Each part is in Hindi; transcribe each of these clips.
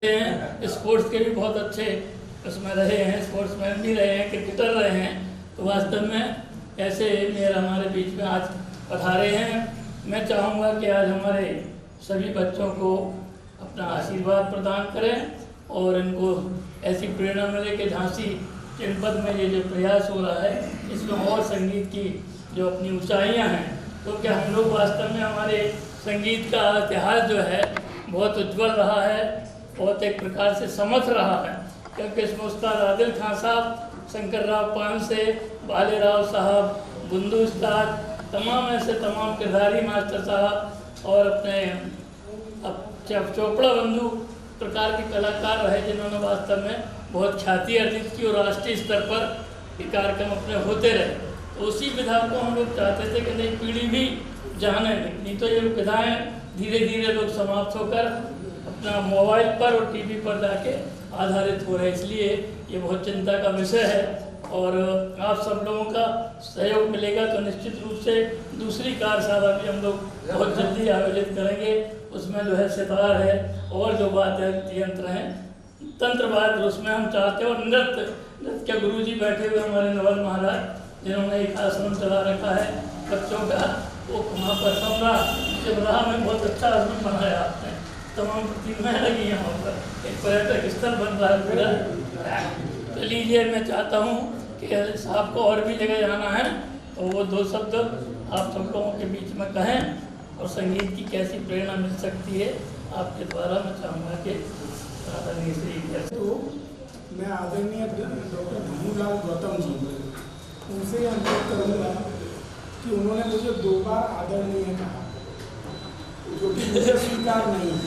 स्पोर्ट्स के भी बहुत अच्छे उसमें रहे हैं, स्पोर्ट्समैन भी रहे हैं, क्रिकेटर रहे हैं। तो वास्तव में ऐसे मेयर हमारे बीच में आज पधारे हैं। मैं चाहूँगा कि आज हमारे सभी बच्चों को अपना आशीर्वाद प्रदान करें और इनको ऐसी प्रेरणा मिले कि झांसी जनपद में ये जो प्रयास हो रहा है इसमें और संगीत की जो अपनी ऊंचाइयां हैं, तो क्या हम लोग वास्तव में हमारे संगीत का इतिहास जो है बहुत उज्जवल रहा है, बहुत एक प्रकार से समर्थ रहा है। क्योंकि इसमें उस्ताद आदिल खान साहब, शंकर राव पान से, बाले राव साहब, बुंदू उस्ताद, तमाम ऐसे तमाम किरदारी मास्टर साहब और अपने चोपड़ा बंधु प्रकार के कलाकार रहे जिन्होंने वास्तव में बहुत ख्याति अर्जित की और राष्ट्रीय स्तर पर ये कार्यक्रम अपने होते रहे। तो उसी विधा को हम लोग चाहते थे कि नई पीढ़ी भी जाने, नहीं तो ये विधाएँ धीरे धीरे लोग समाप्त होकर अपना मोबाइल पर और टीवी पर जाके आधारित हो रहे हैं। इसलिए ये बहुत चिंता का विषय है और आप सब लोगों का सहयोग मिलेगा तो निश्चित रूप से दूसरी कार्यशाला भी हम लोग बहुत जल्दी आयोजित करेंगे। उसमें जो है सितार है और जो बात है यंत्र हैं, तंत्रवाद, उसमें हम चाहते हैं। और नृत्य के गुरु जी बैठे हुए हमारे नवल महाराज जिन्होंने एक आश्रम चला रखा है बच्चों का, वो वहाँ पर समरा शिवराह में बहुत अच्छा आश्रम बनाया आपने, तमाम प्रतिमाएँ लगी हैं वहाँ पर, एक पर्यटक स्थल बन रहा है पूरा। तो लीजिए, मैं चाहता हूँ कि साहब को और भी जगह जाना है तो वो दो शब्द आप सब लोगों के बीच में कहें और संगीत की कैसी प्रेरणा मिल सकती है आपके द्वारा मैं चाहूँगा कि आदरणीय श्री। तो मैं आदरणीय डॉक्टर धनुलाल गौतम जी उनसे अनुरोध करूँगा कि उन्होंने मुझे 2 बार आदरणीय कहा, जो कि मुझे स्वीकार नहीं है,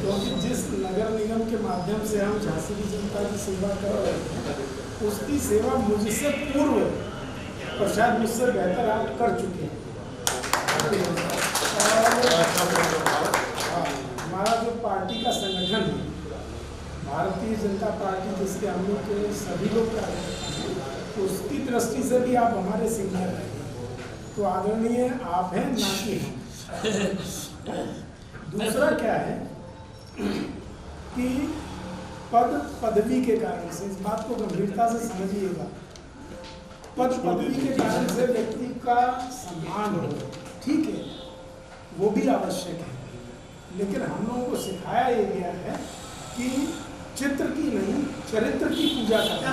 क्योंकि जिस नगर निगम के माध्यम से हम झांसी की जनता की सेवा कर रहे हैं उसकी सेवा मुझसे पूर्व और शायद मुझसे बेहतर आप कर चुके हैं। और हमारा जो पार्टी का संगठन है भारतीय जनता पार्टी, जिसके हम लोग के सभी लोग कार्यकर्ता हैं, उसकी दृष्टि से भी आप हमारे सीनियर हैं। तो आदरणीय आप हैं, ना कि हम। दूसरा क्या है कि पद पदवी के कारण से, इस बात को गंभीरता से समझिएगा, पद पदवी के कारण से व्यक्ति का सम्मान हो, ठीक है, वो भी आवश्यक है, लेकिन हम लोगों को सिखाया ये गया है कि चित्र की नहीं चरित्र की पूजा करना।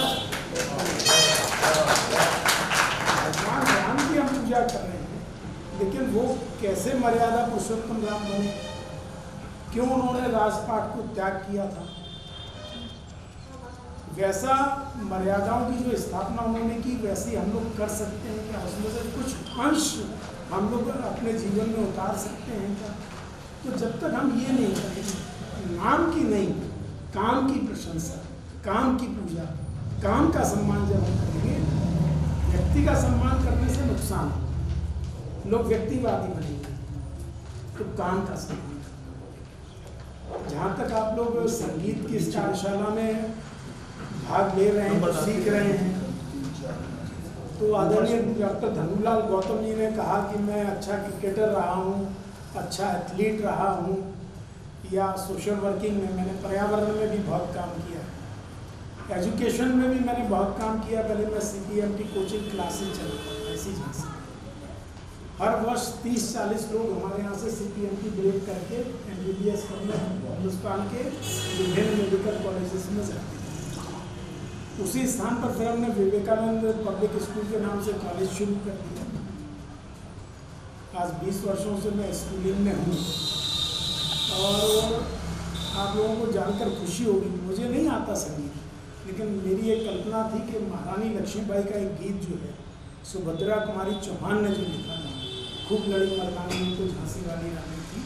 भगवान राम की हम पूजा कर रहे हैं, लेकिन वो कैसे मर्यादा पुरुषोत्तम राम बने, क्यों उन्होंने राजपाट को त्याग किया था, वैसा मर्यादाओं की जो स्थापना उन्होंने की वैसे हम लोग कर सकते हैं क्या, उसमें से कुछ अंश हम लोग अपने जीवन में उतार सकते हैं क्या। तो जब तक हम ये नहीं करेंगे, नाम की नहीं काम की प्रशंसा, काम की पूजा, काम का सम्मान जब हम करेंगे, व्यक्ति का सम्मान करने से नुकसान, लोग व्यक्तिवादी बनेंगे, तो काम का सम्मान। जहाँ तक आप लोग संगीत की इस कार्यशाला में भाग ले रहे हैं, सीख रहे हैं, तो आदरणीय डॉक्टर धनुलाल गौतम जी ने कहा कि मैं अच्छा क्रिकेटर रहा हूँ, अच्छा एथलीट रहा हूँ, या सोशल वर्किंग में मैंने पर्यावरण में भी बहुत काम किया, एजुकेशन में भी मैंने बहुत काम किया। पहले मैं CPMT कोचिंग क्लासेज चलाता था ऐसी झांसी। हर वर्ष 30-40 लोग हमारे यहाँ से CPMT ग्रेड करके MBBS करने हिंदुस्तान के विभिन्न मेडिकल कॉलेजेस में जाते थे। उसी स्थान पर फिर हमने विवेकानंद पब्लिक स्कूल के नाम से कॉलेज शुरू कर दिया। आज 20 वर्षों से मैं स्कूलिंग में हूँ और आप लोगों को जानकर खुशी होगी, मुझे नहीं आता संगीत, लेकिन मेरी एक कल्पना थी कि महारानी लक्ष्मीबाई का एक गीत जो है सुभद्रा कुमारी चौहान ने जो लिखा था, खूब लड़ी मर्दानी में तो झांसी वाली रानी थी,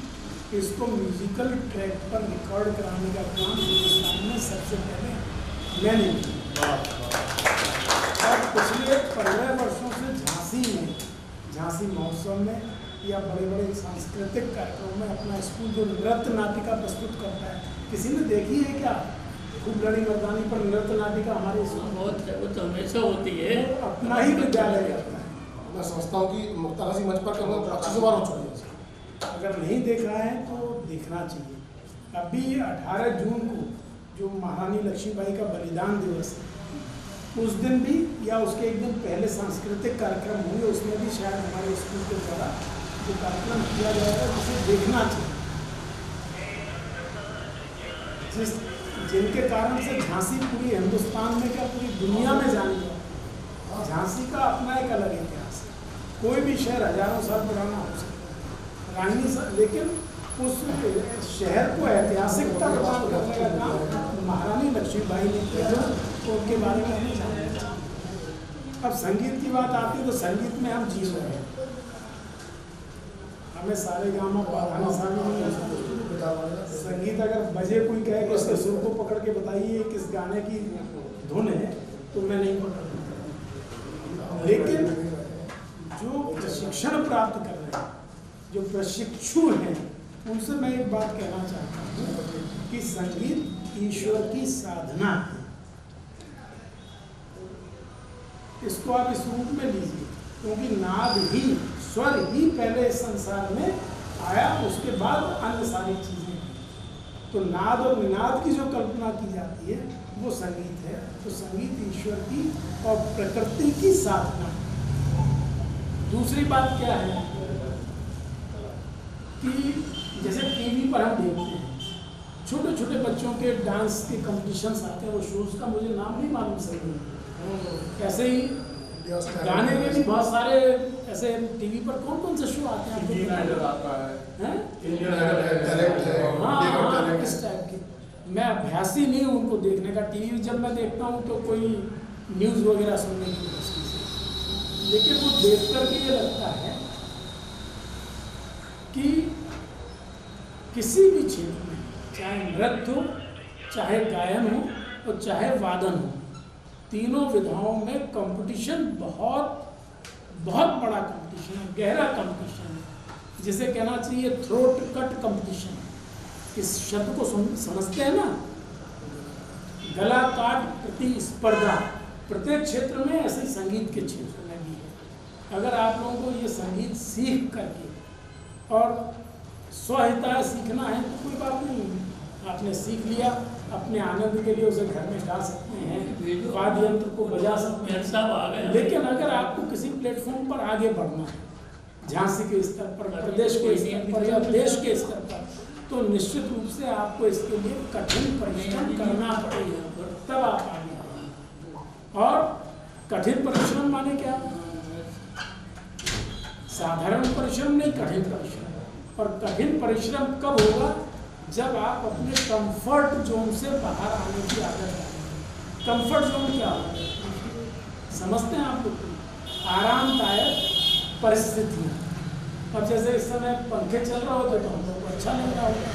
इसको म्यूजिकल ट्रैक पर रिकॉर्ड कराने का काम हिंदुस्तान में सबसे पहले मैंने किया। और पिछले 15 वर्षों से झांसी में, झांसी महोत्सव में या बड़े बड़े सांस्कृतिक कार्यक्रमों में अपना स्कूल जो नृत्य नाटिका प्रस्तुत करता है, किसी ने देखी है क्या खूब लड़ी मर्दानी पर नृत्य नाटिका हमारे स्कूल? बहुत है, वो तो हमेशा होती है, अपना ही विद्यालय रहता है। मैं समझता हूँ कि मुक्तागाजी मंच पर अच्छी से बार हो चुकी है। अगर नहीं देखा है तो देखना चाहिए। अभी 18 जून को जो महारानी लक्ष्मीबाई का बलिदान दिवस है, उस दिन भी या उसके एक दिन पहले सांस्कृतिक कार्यक्रम होंगे, उसमें भी शायद हमारे स्कूल के द्वारा जो कार्यक्रम किया जाएगा जिसे देखना चाहिए, जिनके कारण से झांसी पूरी हिंदुस्तान में क्या पूरी दुनिया में जानी जाए। झांसी का अपना एक अलग इतिहास है, कोई भी शहर हजारों साल पुराना हो सकता है, लेकिन उस शहर को ऐतिहासिकता प्रदान करने का काम महारानी लक्ष्मीबाई ने किया, तो उनके बारे में हमें जानना चाहिए। अब संगीत की बात आती है तो संगीत में हम जी रहे हैं, हमें सारे गामा पाधाना संगीत अगर बजे कोई कहे कि उसके सुर को पकड़ के बताइए किस गाने की धुन है तो मैं नहीं पकड़ सकता। लेकिन जो प्रशिक्षण प्राप्त कर रहे हैं, जो प्रशिक्षु हैं, उनसे मैं एक बात कहना चाहता हूँ कि संगीत ईश्वर की साधना है। इसको आप इस रूप में लीजिए, क्योंकि नाद ही, स्वर ही पहले इस संसार में आया, उसके बाद अन्य सारी चीजें। तो नाद और निनाद की जो कल्पना की जाती है वो संगीत है। तो संगीत ईश्वर की और प्रकृति की साधना है। दूसरी बात क्या है कि जैसे टीवी पर हम देखते हैं छोटे छोटे बच्चों के डांस के कॉम्पिटिशन्स आते हैं, वो शोज का मुझे नाम नहीं मालूम सही। ऐसे ही गाने के भी बहुत सारे ऐसे टीवी पर कौन कौन से शो आते हैं इस टाइप के। मैं अभ्यासी नहीं हूँ उनको देखने का। टीवी जब मैं देखता हूँ तो कोई न्यूज़ वगैरह सुनने की कोशिश से, लेकिन वो देख करके ये लगता है कि किसी भी क्षेत्र में, चाहे नृत्य हो, चाहे गायन हो और चाहे वादन हो, तीनों विधाओं में कंपटीशन बहुत बहुत बड़ा कंपटीशन है, गहरा कंपटीशन है, जिसे कहना चाहिए थ्रोट कट कंपटीशन। इस शब्द को समझते हैं ना, गला काट प्रतिस्पर्धा। प्रत्येक क्षेत्र में ऐसे ही संगीत के क्षेत्र में भी है। अगर आप लोगों को ये संगीत सीख करके और स्वहिता सीखना है तो कोई बात नहीं, आपने सीख लिया, अपने आनंद के लिए उसे घर में गा सकते हैं, वाद्य यंत्र को बजा सकते हैं। लेकिन अगर आपको किसी प्लेटफॉर्म पर आगे बढ़ना है, झांसी के स्तर पर, प्रदेश के स्तर पर या देश के स्तर पर, तो निश्चित रूप से आपको इसके लिए कठिन परिश्रम करना पड़ेगा, तब आप आगे आएंगे। और कठिन परिश्रम माने क्या? साधारण परिश्रम नहीं, कठिन परिश्रम। और कठिन परिश्रम कब होगा? जब आप अपने कंफर्ट जोन से बाहर आने की आदत है। कंफर्ट जोन क्या होता है समझते हैं आप लोग? आरामदायक परिस्थितियाँ। अब जैसे इस समय पंखे चल रहा होता तो हम लोग को अच्छा लग रहा होगा,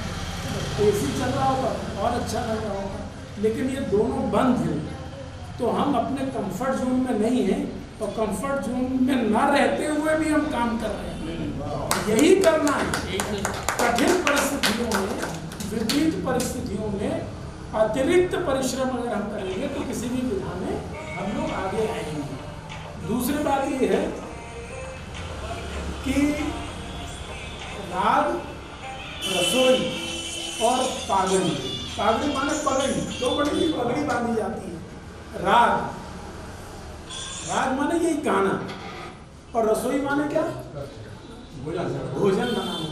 एसी चल रहा होगा और अच्छा लग रहा होगा, लेकिन ये दोनों बंद हैं तो हम अपने कंफर्ट जोन में नहीं हैं, और कंफर्ट जोन में ना रहते हुए भी हम काम कर रहे हैं। यही करना है। कठिन परिस्थितियों में, विपरीत परिस्थितियों में अतिरिक्त परिश्रम अगर हम करेंगे तो किसी भी विधा में हम लोग आगे आएंगे। दूसरी बात ये है कि राग, रसोई और पागड़ी। पागड़ी माने पगड़ी, दो बड़ी की पगड़ी बांधी जाती है। राग, राग माने यही गाना, और रसोई माने क्या? भोजन बनाना।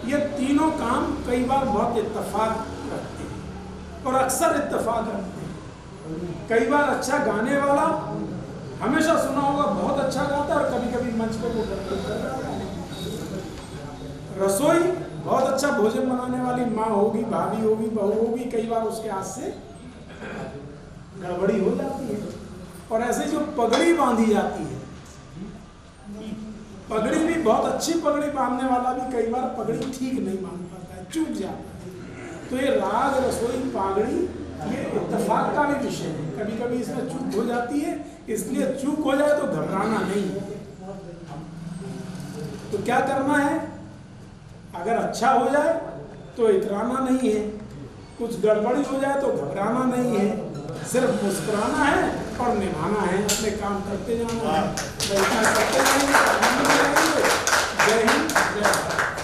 ये तीनों काम कई बार बहुत इत्तेफाक रखते हैं और अक्सर इत्तेफाक रखते हैं। कई बार अच्छा गाने वाला, हमेशा सुना होगा बहुत अच्छा गाता है और कभी कभी मंच पे वो रसोई बहुत अच्छा भोजन बनाने वाली माँ होगी, भाभी होगी, बहू होगी, कई बार उसके हाथ से गड़बड़ी हो जाती है। और ऐसे जो पगड़ी बांधी जाती है, पगड़ी भी बहुत अच्छी पगड़ी बांधने वाला भी कई बार पगड़ी ठीक नहीं बांध पाता है, चूक जाता है। तो ये राग, रसोई, पगड़ी ये इत्तेफाक का भी विषय है। कभी कभी इसमें चूक हो जाती है, इसलिए चूक हो जाए तो घबराना नहीं है। तो क्या करना है? अगर अच्छा हो जाए तो इतराना नहीं है, कुछ गड़बड़ी हो जाए तो घबराना नहीं है, सिर्फ मुस्कुराना है और निभाना है, अपने काम करते जाना है। करते जाएंगे। जय हिंद, जय भारत।